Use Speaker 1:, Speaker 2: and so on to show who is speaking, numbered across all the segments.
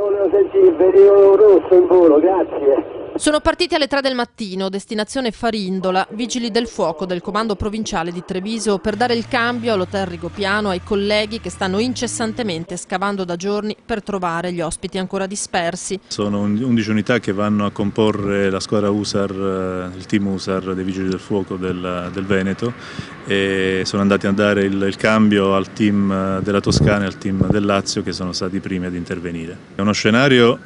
Speaker 1: volevo sentire il periodo rosso in volo, grazie.
Speaker 2: Sono partiti alle 3 del mattino, destinazione Farindola, vigili del fuoco del comando provinciale di Treviso per dare il cambio all'hotel Rigopiano ai colleghi che stanno incessantemente scavando da giorni per trovare gli ospiti ancora dispersi.
Speaker 3: Sono 11 unità che vanno a comporre la squadra USAR, il team USAR dei vigili del fuoco del Veneto, e sono andati a dare il cambio al team della Toscana e al team del Lazio che sono stati i primi ad intervenire. È uno scenario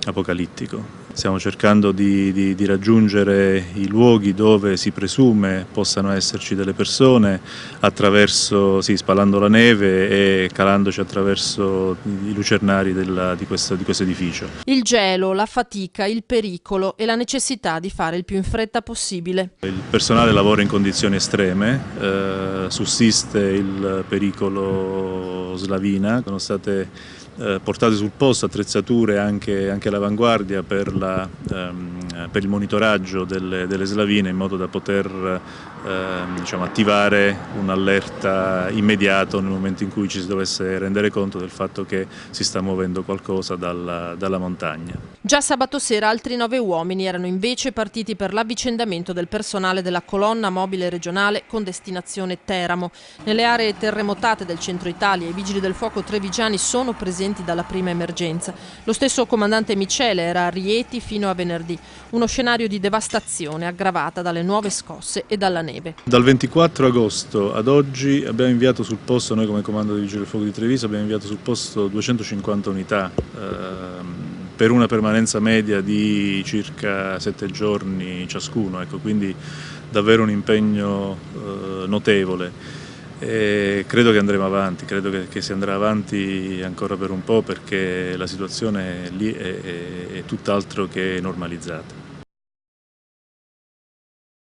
Speaker 3: apocalittico. Stiamo cercando di raggiungere i luoghi dove si presume possano esserci delle persone attraverso, spalando la neve e calandoci attraverso i lucernari di questo edificio.
Speaker 2: Il gelo, la fatica, il pericolo e la necessità di fare il più in fretta possibile.
Speaker 3: Il personale lavora in condizioni estreme, sussiste il pericolo slavina, sono state portate sul posto attrezzature anche all'avanguardia per il monitoraggio delle slavine in modo da poter attivare un'allerta immediato nel momento in cui ci si dovesse rendere conto del fatto che si sta muovendo qualcosa dalla montagna.
Speaker 2: Già sabato sera altri 9 uomini erano invece partiti per l'avvicendamento del personale della colonna mobile regionale con destinazione Teramo. Nelle aree terremotate del centro Italia i vigili del fuoco trevigiani sono presenti dalla prima emergenza. Lo stesso comandante Micele era a Rieti fino a venerdì. Uno scenario di devastazione aggravata dalle nuove scosse e dalla neve.
Speaker 3: Dal 24 agosto ad oggi abbiamo inviato sul posto, noi come comando dei vigili del fuoco di Treviso abbiamo inviato sul posto 250 unità per una permanenza media di circa 7 giorni ciascuno, ecco, quindi davvero un impegno notevole. E credo che andremo avanti, credo che si andrà avanti ancora per un po' perché la situazione lì è tutt'altro che normalizzata.